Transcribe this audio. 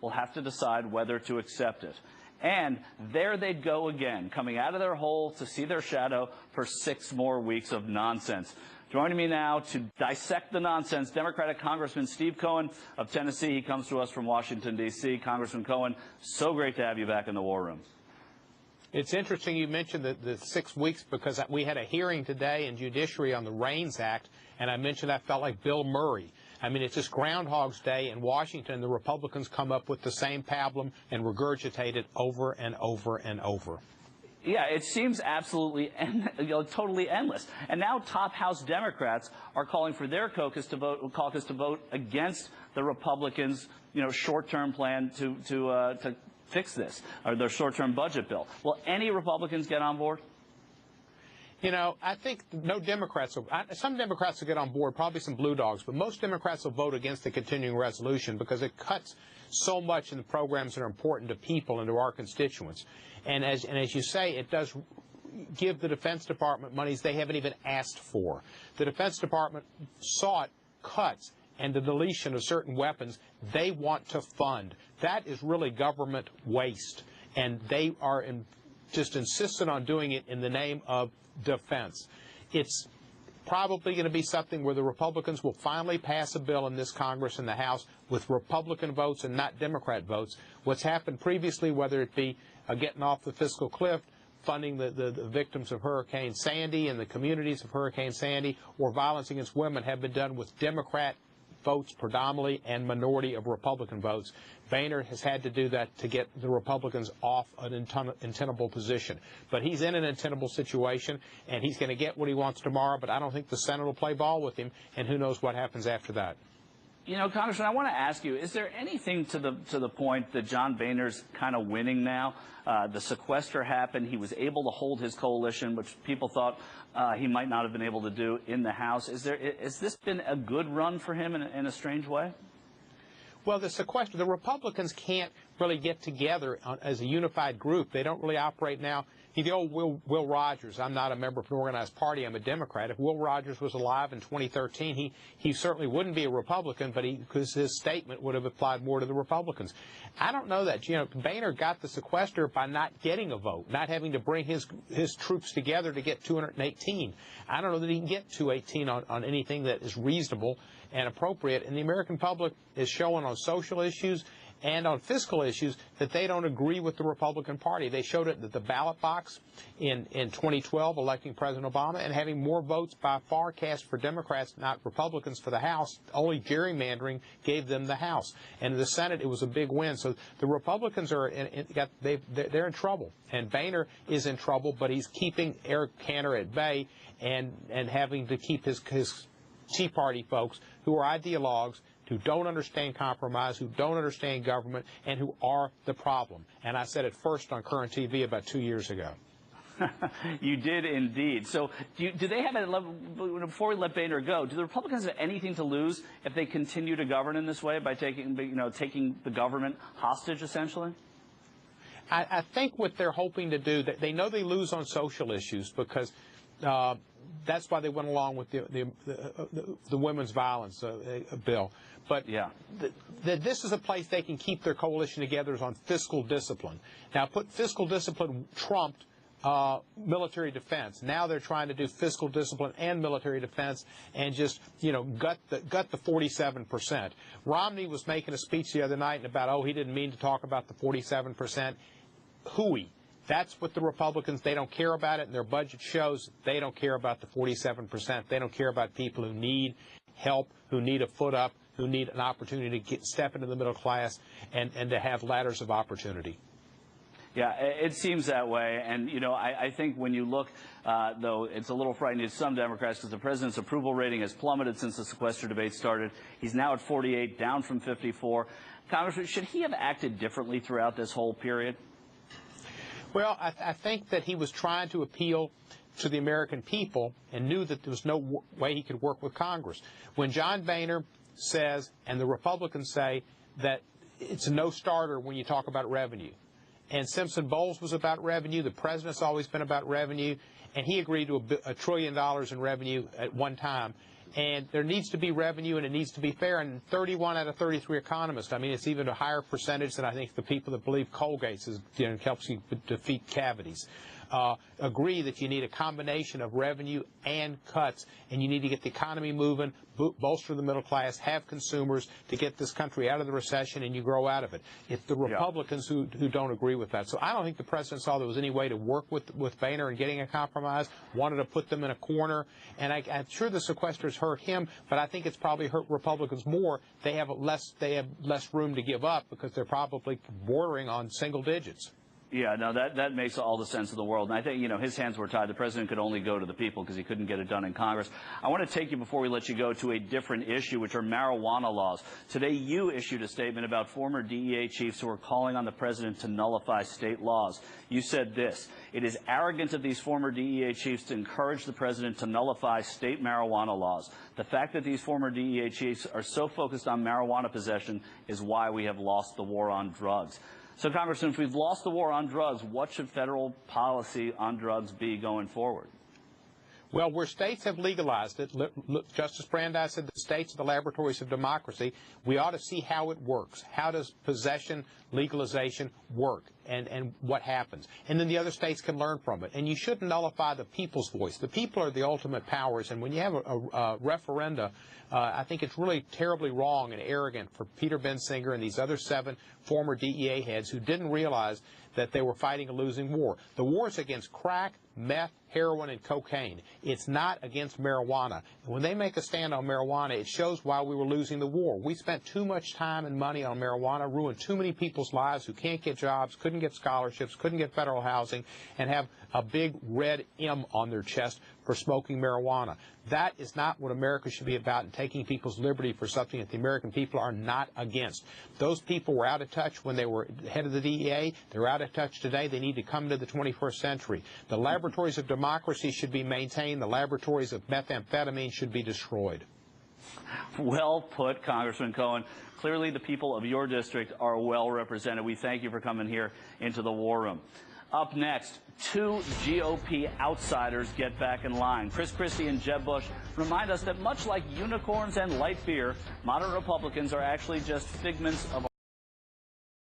will have to decide whether to accept it. And there they'd go again, coming out of their hole to see their shadow for 6 more weeks of nonsense. Joining me now to dissect the nonsense, Democratic Congressman Steve Cohen of Tennessee. He comes to us from Washington, D.C. Congressman Cohen, so great to have you back in the war room. It's interesting you mentioned the 6 weeks, because we had a hearing today in Judiciary on the REINS Act, and I mentioned I felt like Bill Murray. I mean, it's just Groundhog's Day in Washington. The Republicans come up with the same pablum and regurgitate it over and over and over. Yeah, it seems absolutely totally endless. And now top House Democrats are calling for their caucus to vote against the Republicans' short-term plan to fix this, or their short-term budget bill. Will any Republicans get on board? I think no Democrats will. Some Democrats will get on board, probably some blue dogs, but most Democrats will vote against the continuing resolution because it cuts so much in the programs that are important to people and to our constituents. And as you say, it does give the Defense Department monies they haven't even asked for. The Defense Department sought cuts and the deletion of certain weapons they want to fund. That is really government waste, and they are just insistent on doing it in the name of defense. It's probably going to be something where the Republicans will finally pass a bill in this Congress and the House with Republican votes and not Democrat votes. What's happened previously, whether it be getting off the fiscal cliff, funding the victims of Hurricane Sandy and the communities of Hurricane Sandy, or violence against women, have been done with Democrat votes predominantly and minority of Republican votes. Boehner has had to do that to get the Republicans off an untenable position. But he's in an untenable situation, and he's going to get what he wants tomorrow, but I don't think the Senate will play ball with him, and who knows what happens after that. Congressman, I want to ask you, is there anything to the point that John Boehner's kind of winning now? The sequester happened. He was able to hold his coalition, which people thought he might not have been able to do in the House. Has this been a good run for him in a strange way? Well, the Republicans can't really get together as a unified group. They don't really operate now. The old Will Rogers, I'm not a member of an organized party, I'm a Democrat. If Will Rogers was alive in 2013, he certainly wouldn't be a Republican, but because his statement would have applied more to the Republicans. I don't know that. Boehner got the sequester by not getting a vote, not having to bring his troops together to get 218. I don't know that he can get 218 on anything that is reasonable and appropriate, and the American public is showing on social issues and on fiscal issues that they don't agree with the Republican Party. They showed it at the ballot box in 2012, electing President Obama, and having more votes by far cast for Democrats, not Republicans, for the House. Only gerrymandering gave them the House. And in the Senate, it was a big win. So the Republicans are they're in trouble. And Boehner is in trouble, but he's keeping Eric Cantor at bay and having to keep his Tea Party folks who are ideologues, who don't understand compromise, who don't understand government, and who are the problem. And I said it first on Current TV about 2 years ago. You did indeed. So do they have before we let Boehner go, do the Republicans have anything to lose if they continue to govern in this way by taking the government hostage, essentially? I think what they're hoping to do, they know they lose on social issues because that's why they went along with the women's violence bill. But yeah, this is a place they can keep their coalition together is on fiscal discipline. Now, put fiscal discipline trumped military defense. Now they're trying to do fiscal discipline and military defense and just, gut the 47%. Romney was making a speech the other night about, he didn't mean to talk about the 47%. Hooey. That's what the Republicans, they don't care about it, and their budget shows they don't care about the 47%. They don't care about people who need help, who need a foot up, who need an opportunity to step into the middle class and to have ladders of opportunity. Yeah, it seems that way. And, I think when you look, though, it's a little frightening to some Democrats because the president's approval rating has plummeted since the sequester debate started. He's now at 48, down from 54. Congressman, should he have acted differently throughout this whole period? Well, I think that he was trying to appeal to the American people and knew that there was no way he could work with Congress. When John Boehner says, and the Republicans say, that it's a no-starter when you talk about revenue, and Simpson Bowles was about revenue, the president's always been about revenue, and he agreed to $1 trillion in revenue at one time. And there needs to be revenue, and it needs to be fair. And 31 out of 33 economists, I mean, it's even a higher percentage than I think the people that believe Colgate helps you defeat cavities, agree that you need a combination of revenue and cuts, and you need to get the economy moving, bolster the middle class, have consumers to get this country out of the recession, and you grow out of it. It's the Republicans who don't agree with that. So I don't think the president saw there was any way to work with Boehner in getting a compromise, wanted to put them in a corner, and I'm sure the sequesters hurt him, but I think it's probably hurt Republicans more. They have less room to give up because they're probably bordering on single digits. Yeah, no, that makes all the sense in the world. And I think, his hands were tied. The president could only go to the people because he couldn't get it done in Congress. I want to take you, before we let you go, to a different issue, which are marijuana laws. Today, you issued a statement about former DEA chiefs who are calling on the president to nullify state laws. You said this: "It is arrogant of these former DEA chiefs to encourage the president to nullify state marijuana laws. The fact that these former DEA chiefs are so focused on marijuana possession is why we have lost the war on drugs." So, Congressman, if we've lost the war on drugs, what should federal policy on drugs be going forward? Well, where states have legalized it, Justice Brandeis said the states are the laboratories of democracy. We ought to see how it works. How does possession legalization work, and what happens? And then the other states can learn from it. And you shouldn't nullify the people's voice. The people are the ultimate powers, and when you have a referenda, I think it's really terribly wrong and arrogant for Peter Bensinger and these other 7 former DEA heads who didn't realize that they were fighting a losing war. The war is against crack, meth, heroin, and cocaine. It's not against marijuana. When they make a stand on marijuana, it shows why we were losing the war. We spent too much time and money on marijuana, ruined too many people's lives who can't get jobs, couldn't get scholarships, couldn't get federal housing, and have a big red M on their chest for smoking marijuana. That is not what America should be about, and taking people's liberty for something that the American people are not against. Those people were out of touch when they were head of the DEA. They're out of touch today. They need to come to the 21st century. The laboratories of democracy should be maintained. The laboratories of methamphetamine should be destroyed. Well put, Congressman Cohen. Clearly, the people of your district are well represented. We thank you for coming here into the War Room. Up next, 2 GOP outsiders get back in line. Chris Christie and Jeb Bush remind us that much like unicorns and light beer, modern Republicans are actually just figments of